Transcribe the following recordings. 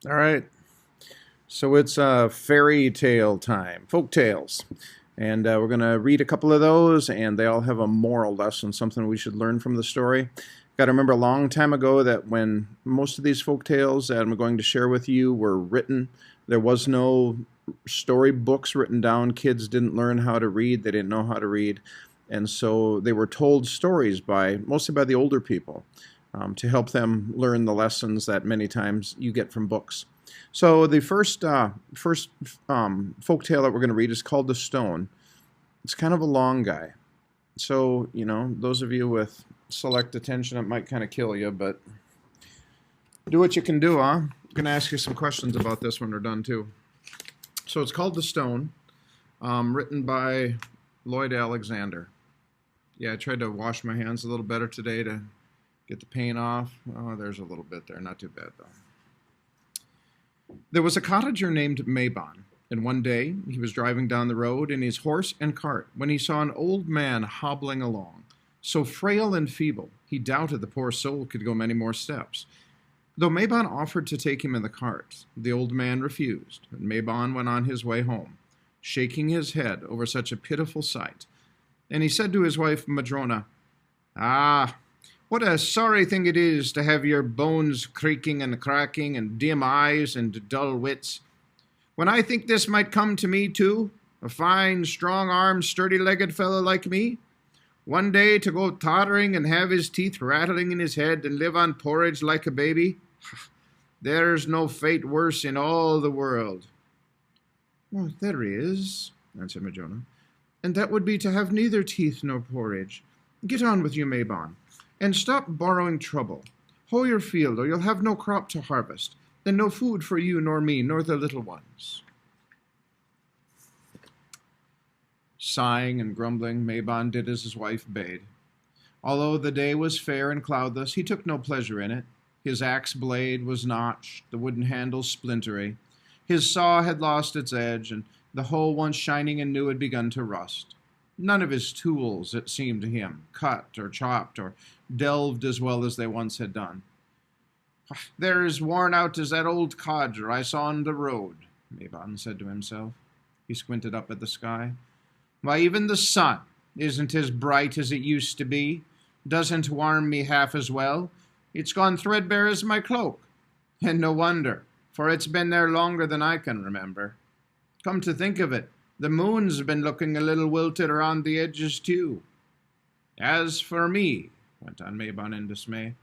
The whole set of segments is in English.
All right. So it's fairy tale time, folk tales. And we're going to read a couple of those, and they all have a moral lesson, something we should learn from the story. Got to remember a long time ago that when most of these folk tales that I'm going to share with you were written, there was no storybooks written down. Kids didn't learn how to read, they didn't know how to read. And so they were told stories mostly by the older people, to help them learn the lessons that many times you get from books. So the first folk tale that we're going to read is called The Stone. It's kind of a long guy. So, those of you with select attention, it might kind of kill you, but do what you can do, huh? I'm going to ask you some questions about this when we're done, too. So it's called The Stone, written by Lloyd Alexander. Yeah, I tried to wash my hands a little better today to get the paint off. Oh, there's a little bit there. Not too bad, though. There was a cottager named Mabon, and one day he was driving down the road in his horse and cart when he saw an old man hobbling along. So frail and feeble, he doubted the poor soul could go many more steps. Though Mabon offered to take him in the cart, the old man refused, and Mabon went on his way home, shaking his head over such a pitiful sight. And he said to his wife Madrona, "Ah, what a sorry thing it is to have your bones creaking and cracking and dim eyes and dull wits. When I think this might come to me too, a fine, strong-armed, sturdy-legged fellow like me, one day to go tottering and have his teeth rattling in his head and live on porridge like a baby, there's no fate worse in all the world." "Well, there is," answered Madrona, "and that would be to have neither teeth nor porridge. Get on with you, Mabon, and stop borrowing trouble. Hoe your field, or you'll have no crop to harvest, and no food for you nor me nor the little ones." Sighing and grumbling, Mabon did as his wife bade. Although the day was fair and cloudless, he took no pleasure in it. His axe blade was notched, the wooden handle splintery. His saw had lost its edge, and the hoe once shining and new had begun to rust. None of his tools, it seemed to him, cut or chopped or delved as well as they once had done. "They're as worn out as that old codger I saw on the road," Mabon said to himself. He squinted up at the sky. "Why, even the sun isn't as bright as it used to be, doesn't warm me half as well. It's gone threadbare as my cloak. And no wonder, for it's been there longer than I can remember. Come to think of it, the moon's been looking a little wilted around the edges, too. As for me," went on Mabon in dismay,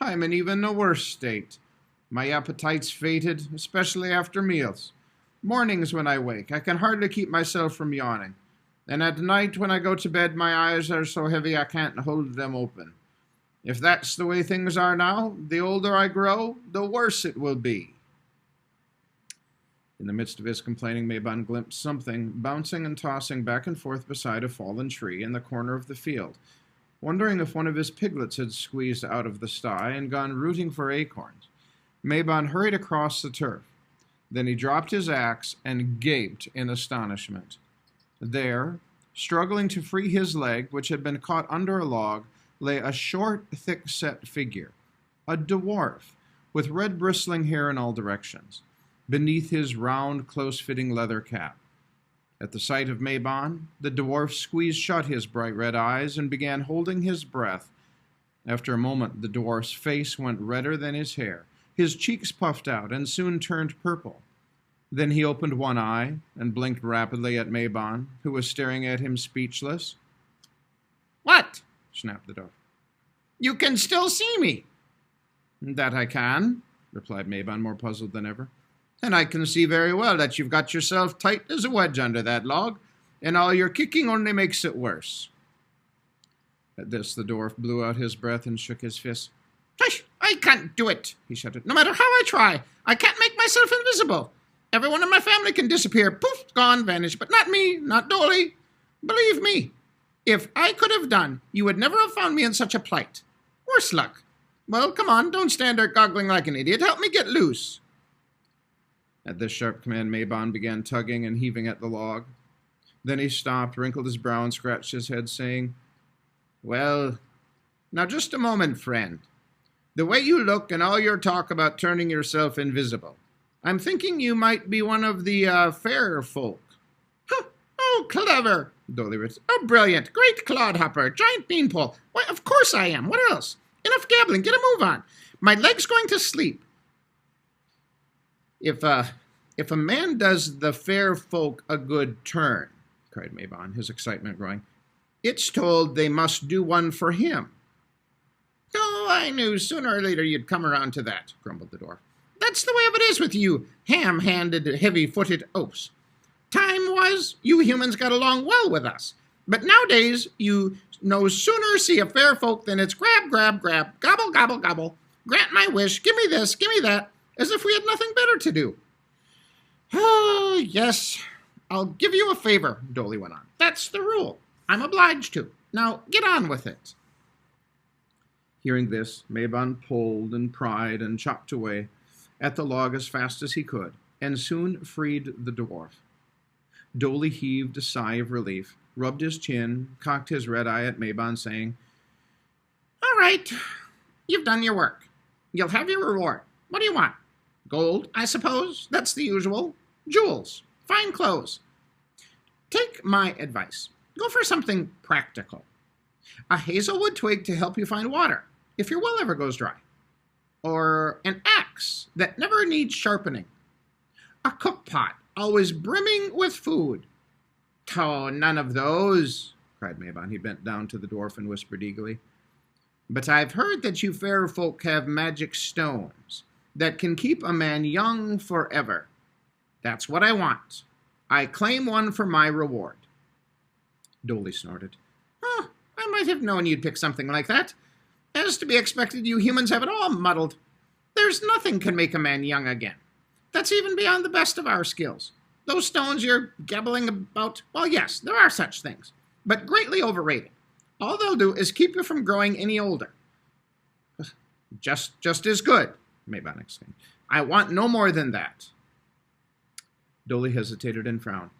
"I'm in even a worse state. My appetite's faded, especially after meals. Mornings when I wake, I can hardly keep myself from yawning. And at night when I go to bed, my eyes are so heavy I can't hold them open. If that's the way things are now, the older I grow, the worse it will be." In the midst of his complaining, Mabon glimpsed something bouncing and tossing back and forth beside a fallen tree in the corner of the field, wondering if one of his piglets had squeezed out of the sty and gone rooting for acorns. Mabon hurried across the turf. Then he dropped his axe and gaped in astonishment. There, struggling to free his leg, which had been caught under a log, lay a short, thick-set figure, a dwarf, with red bristling hair in all directions, beneath his round, close-fitting leather cap. At the sight of Mabon, the dwarf squeezed shut his bright red eyes and began holding his breath. After a moment, the dwarf's face went redder than his hair. His cheeks puffed out and soon turned purple. Then he opened one eye and blinked rapidly at Mabon, who was staring at him speechless. "What?" snapped the dwarf. "You can still see me." "That I can," replied Mabon, more puzzled than ever. "And I can see very well that you've got yourself tight as a wedge under that log, and all your kicking only makes it worse." At this, the dwarf blew out his breath and shook his fist. "Tush! I can't do it," he shouted. "No matter how I try, I can't make myself invisible. Everyone in my family can disappear. Poof, gone, vanished. But not me, not Dolly. Believe me, if I could have done, you would never have found me in such a plight. Worse luck. Well, come on, don't stand there goggling like an idiot. Help me get loose." At this sharp command, Mabon began tugging and heaving at the log. Then he stopped, wrinkled his brow, and scratched his head, saying, "Well, now just a moment, friend. The way you look and all your talk about turning yourself invisible, I'm thinking you might be one of the fair folk. Huh. Oh, clever, Dolly whispered. Oh, brilliant. Great clodhopper. Giant beanpole. Why, of course I am. What else? Enough gabbling. Get a move on. My leg's going to sleep. If a man does the fair folk a good turn, cried Mabon, his excitement growing, it's told they must do one for him. Oh, I knew sooner or later you'd come around to that, grumbled the dwarf. That's the way of it is with you ham-handed, heavy-footed oafs. Time was you humans got along well with us, but nowadays you no sooner see a fair folk than it's grab, grab, grab, gobble, gobble, gobble, grant my wish, give me this, give me that, as if we had nothing better to do. Oh, yes, I'll give you a favor, Dolly went on. That's the rule. I'm obliged to. Now, get on with it. Hearing this, Mabon pulled and pried and chopped away at the log as fast as he could, and soon freed the dwarf. Dolly heaved a sigh of relief, rubbed his chin, cocked his red eye at Mabon, saying, All right, you've done your work. You'll have your reward. What do you want? Gold, I suppose. That's the usual. Jewels. Fine clothes. Take my advice. Go for something practical. A hazelwood twig to help you find water, if your well ever goes dry. Or an axe that never needs sharpening. A cookpot, always brimming with food. Oh, none of those, cried Mabon. He bent down to the dwarf and whispered eagerly. But I've heard that you fair folk have magic stones that can keep a man young forever. That's what I want. I claim one for my reward. Dolly snorted. Oh, I might have known you'd pick something like that. As to be expected, you humans have it all muddled. There's nothing can make a man young again. That's even beyond the best of our skills. Those stones you're gabbling about, well, yes, there are such things, but greatly overrated. All they'll do is keep you from growing any older. Just as good, Mabon exclaimed. I want no more than that. Dolly hesitated and frowned.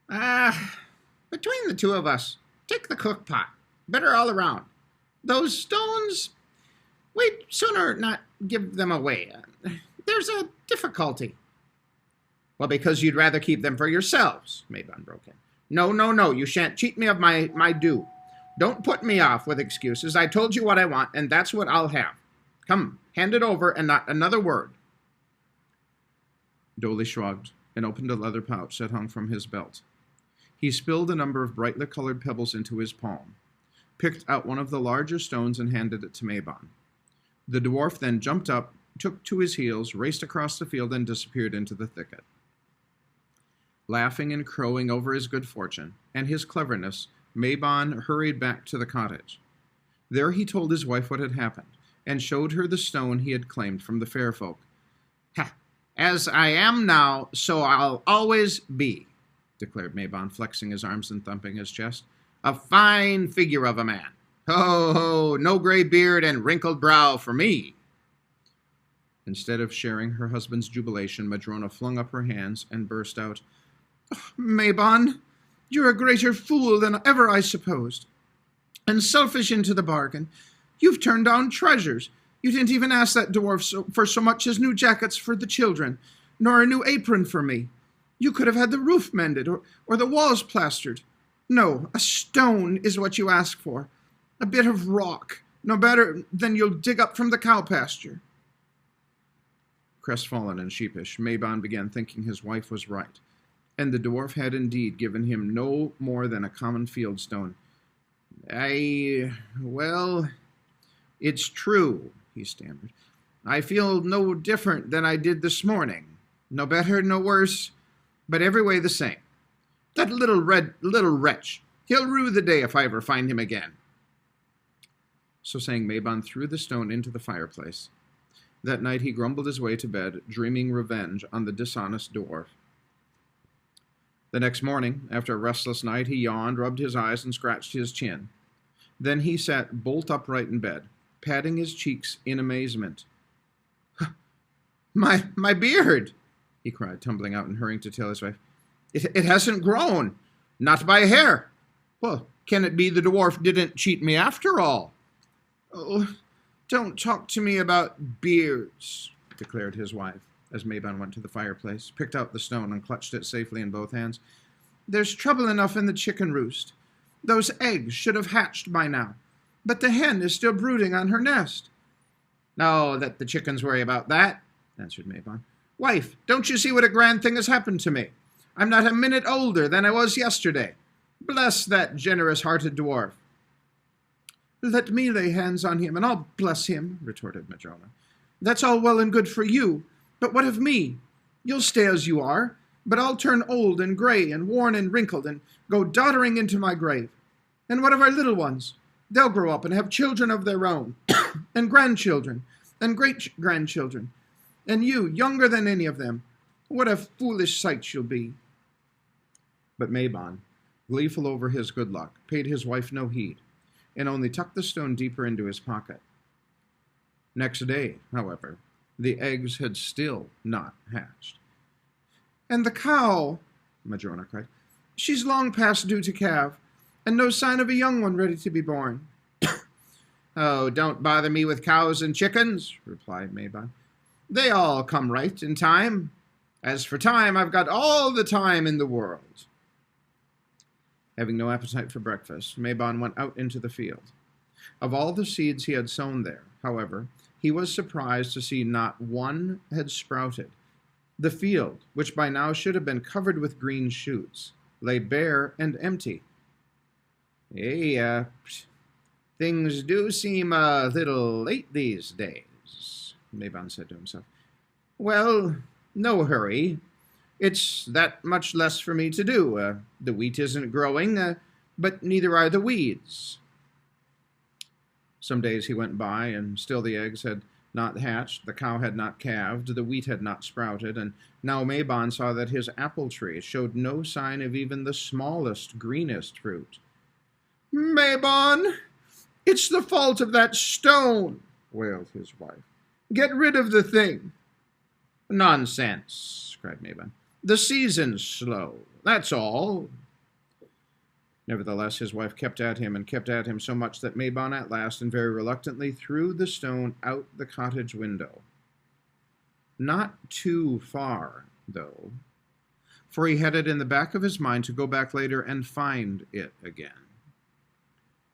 Between the two of us, take the cook pot. Better all around. Those stones, we'd sooner not give them away. There's a difficulty. Well, because you'd rather keep them for yourselves, Mabon broke in. No, you shan't cheat me of my due. Don't put me off with excuses. I told you what I want, and that's what I'll have. Come, hand it over, and not another word. Dolly shrugged and opened a leather pouch that hung from his belt. He spilled a number of brightly colored pebbles into his palm, picked out one of the larger stones, and handed it to Mabon. The dwarf then jumped up, took to his heels, raced across the field, and disappeared into the thicket. Laughing and crowing over his good fortune and his cleverness, Mabon hurried back to the cottage. There he told his wife what had happened, and showed her the stone he had claimed from the fair folk. Ha! As I am now, so I'll always be, declared Mabon, flexing his arms and thumping his chest. A fine figure of a man. Ho, no gray beard and wrinkled brow for me. Instead of sharing her husband's jubilation, Madrona flung up her hands and burst out, Oh, Mabon, you're a greater fool than ever I supposed. And selfish into the bargain. You've turned down treasures. You didn't even ask that dwarf for so much as new jackets for the children, nor a new apron for me. You could have had the roof mended, or the walls plastered. No, a stone is what you ask for. A bit of rock, no better than you'll dig up from the cow pasture. Crestfallen and sheepish, Mabon began thinking his wife was right, and the dwarf had indeed given him no more than a common field stone. Well, it's true, he stammered. I feel no different than I did this morning. No better, no worse, but every way the same. That little wretch, he'll rue the day if I ever find him again. So saying, Mabon threw the stone into the fireplace. That night he grumbled his way to bed, dreaming revenge on the dishonest dwarf. The next morning, after a restless night, he yawned, rubbed his eyes, and scratched his chin. Then he sat bolt upright in bed, patting his cheeks in amazement. My beard, he cried, tumbling out and hurrying to tell his wife. It hasn't grown, not by a hair. Well, can it be the dwarf didn't cheat me after all? Oh, don't talk to me about beards, declared his wife. as Mabon went to the fireplace, picked out the stone, and clutched it safely in both hands. "There's trouble enough in the chicken roost. Those eggs should have hatched by now, but the hen is still brooding on her nest." "No, let the chickens worry about that," answered Mabon. "Wife, don't you see what a grand thing has happened to me? I'm not a minute older than I was yesterday. Bless that generous-hearted dwarf." "Let me lay hands on him, and I'll bless him," retorted Madrona. "That's all well and good for you, but what of me? You'll stay as you are, but I'll turn old and gray and worn and wrinkled and go doddering into my grave. And what of our little ones? They'll grow up and have children of their own, and grandchildren, and great-grandchildren. And you, younger than any of them, what a foolish sight you'll be." But Mabon, gleeful over his good luck, paid his wife no heed, and only tucked the stone deeper into his pocket. Next day, however, the eggs had still not hatched. "And the cow," Madrona cried. "She's long past due to calve, and no sign of a young one ready to be born." "Oh, don't bother me with cows and chickens," replied Mabon. "They all come right in time. As for time, I've got all the time in the world." Having no appetite for breakfast, Mabon went out into the field. Of all the seeds he had sown there, however, he was surprised to see not one had sprouted. The field, which by now should have been covered with green shoots, lay bare and empty. "Hey, things do seem a little late these days," Mabon said to himself. "Well, no hurry. It's that much less for me to do. The wheat isn't growing, but neither are the weeds." Some days he went by, and still the eggs had not hatched, the cow had not calved, the wheat had not sprouted, and now Mabon saw that his apple tree showed no sign of even the smallest, greenest fruit. "Mabon, it's the fault of that stone," wailed his wife. "Get rid of the thing." "Nonsense," cried Mabon. "The season's slow, that's all." Nevertheless, his wife kept at him and kept at him so much that Mabon at last and very reluctantly threw the stone out the cottage window. Not too far, though, for he had it in the back of his mind to go back later and find it again.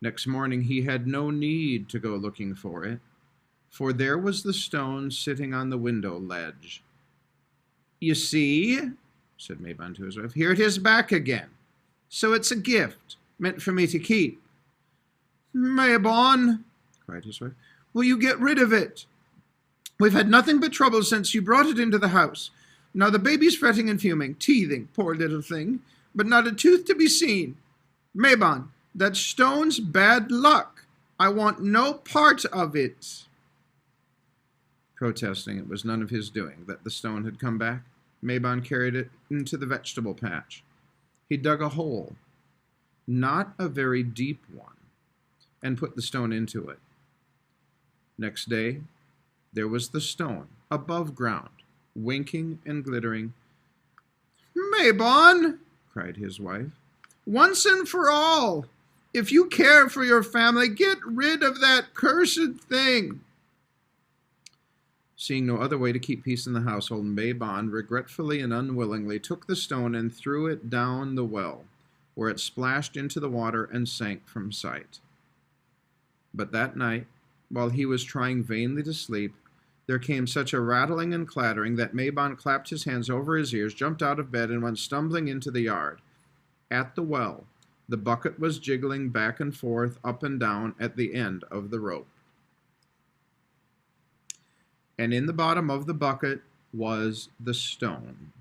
Next morning he had no need to go looking for it, for there was the stone sitting on the window ledge. "You see," said Mabon to his wife, "here it is back again. So it's a gift, meant for me to keep." "Mabon," cried his wife, "will you get rid of it? We've had nothing but trouble since you brought it into the house. Now the baby's fretting and fuming, teething, poor little thing, but not a tooth to be seen. Mabon, that stone's bad luck. I want no part of it." Protesting it was none of his doing that the stone had come back, Mabon carried it into the vegetable patch. He dug a hole, not a very deep one, and put the stone into it. Next day, there was the stone, above ground, winking and glittering. "Mabon," cried his wife, "once and for all, if you care for your family, get rid of that cursed thing." Seeing no other way to keep peace in the household, Mabon regretfully and unwillingly took the stone and threw it down the well, where it splashed into the water and sank from sight. But that night, while he was trying vainly to sleep, there came such a rattling and clattering that Mabon clapped his hands over his ears, jumped out of bed, and went stumbling into the yard. At the well, the bucket was jiggling back and forth, up and down at the end of the rope. And in the bottom of the bucket was the stone.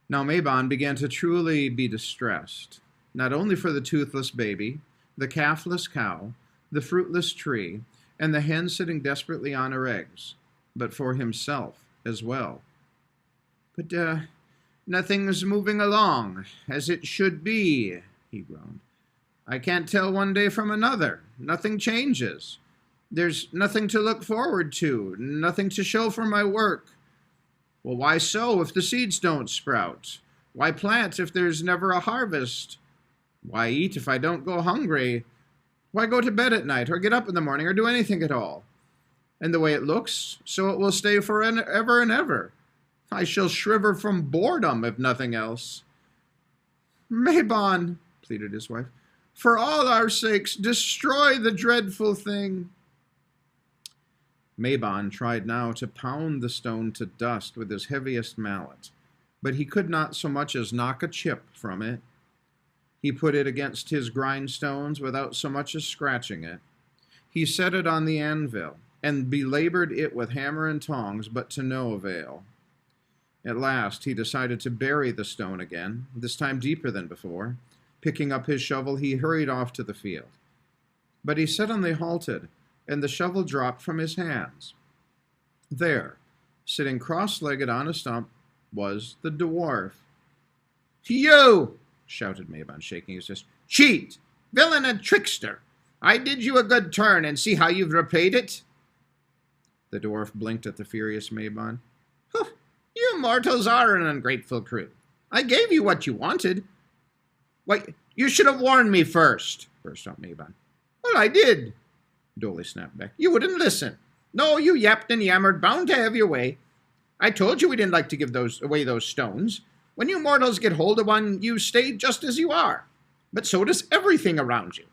Now Mabon began to truly be distressed, not only for the toothless baby, the calfless cow, the fruitless tree, and the hen sitting desperately on her eggs, but for himself as well. But nothing's moving along as it should be," he groaned. "I can't tell one day from another. Nothing changes. There's nothing to look forward to, nothing to show for my work. Well, why sow if the seeds don't sprout? Why plant if there's never a harvest? Why eat if I don't go hungry? Why go to bed at night, or get up in the morning, or do anything at all? And the way it looks, so it will stay for ever and ever. I shall shiver from boredom, if nothing else. Mabon, pleaded his wife, for all our sakes, destroy the dreadful thing. Mabon tried now to pound the stone to dust with his heaviest mallet, but he could not so much as knock a chip from it. He put it against his grindstones without so much as scratching it. He set it on the anvil, and belabored it with hammer and tongs, but to no avail. At last he decided to bury the stone again, this time deeper than before. Picking up his shovel, he hurried off to the field. But he suddenly halted, and the shovel dropped from his hands. There, sitting cross-legged on a stump, was the dwarf. You! Shouted Mabon, shaking his fist. Cheat! Villain and trickster! I did you a good turn, and see how you've repaid it. The dwarf blinked at the furious Mabon. You mortals are an ungrateful crew. I gave you what you wanted. Why, you should have warned me first, burst out Mabon. Well, I did, Dolly snapped back. You wouldn't listen. No, you yapped and yammered, bound to have your way. I told you we didn't like to give away those stones. When you mortals get hold of one, you stay just as you are. But so does everything around you.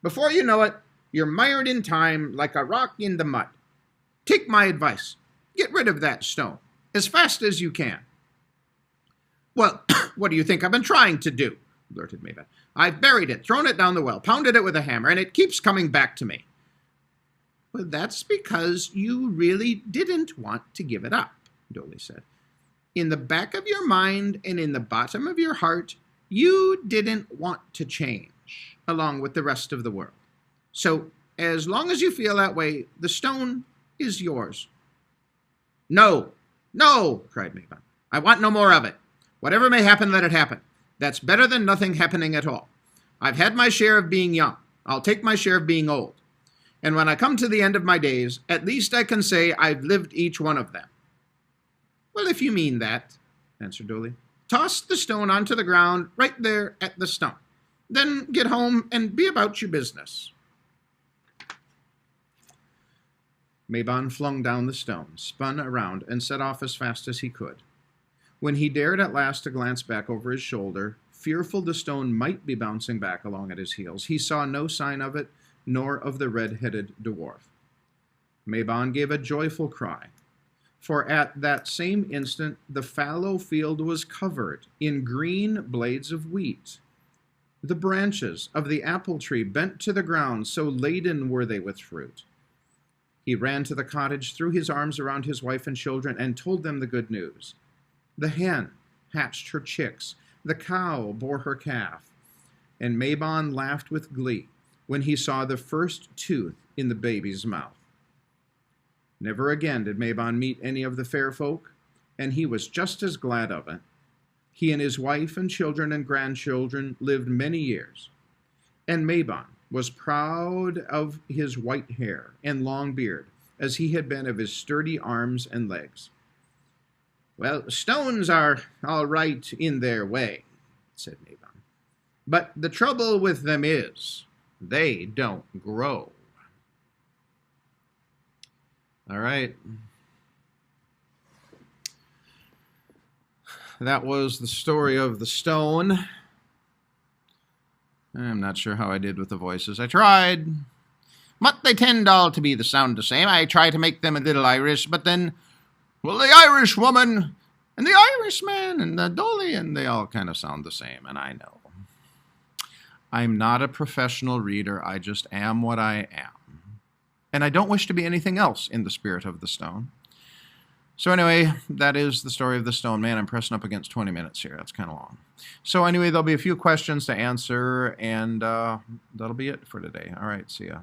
Before you know it, you're mired in time like a rock in the mud. Take my advice. Get rid of that stone as fast as you can. Well, what do you think I've been trying to do? Blurted Mabon. I've buried it, thrown it down the well, pounded it with a hammer, and it keeps coming back to me. Well, that's because you really didn't want to give it up, Dolly said. In the back of your mind and in the bottom of your heart, you didn't want to change, along with the rest of the world. So, as long as you feel that way, the stone is yours. No, no, cried Mabon. I want no more of it. Whatever may happen, let it happen. That's better than nothing happening at all. I've had my share of being young. I'll take my share of being old. And when I come to the end of my days, at least I can say I've lived each one of them. Well, if you mean that, answered Dolly, toss the stone onto the ground right there at the stump. Then get home and be about your business. Mabon flung down the stone, spun around, and set off as fast as he could. When he dared at last to glance back over his shoulder, fearful the stone might be bouncing back along at his heels, he saw no sign of it, nor of the red-headed dwarf. Mabon gave a joyful cry, for at that same instant the fallow field was covered in green blades of wheat. The branches of the apple tree bent to the ground, so laden were they with fruit. He ran to the cottage, threw his arms around his wife and children, and told them the good news. The hen hatched her chicks, the cow bore her calf, and Mabon laughed with glee when he saw the first tooth in the baby's mouth. Never again did Mabon meet any of the fair folk, and he was just as glad of it. He and his wife and children and grandchildren lived many years, and Mabon was proud of his white hair and long beard, as he had been of his sturdy arms and legs. Well, stones are all right in their way, said Mabon, but the trouble with them is they don't grow. All right. That was the story of the stone. I'm not sure how I did with the voices. I tried. But they tend all to be the sound the same. I try to make them a little Irish, but then, well, the Irish woman and the Irishman and the Dolly, and they all kind of sound the same, and I know. I'm not a professional reader. I just am what I am. And I don't wish to be anything else in the spirit of the stone. So anyway, that is the story of the stone. Man, I'm pressing up against 20 minutes here. That's kind of long. So anyway, there'll be a few questions to answer, and that'll be it for today. All right, see ya.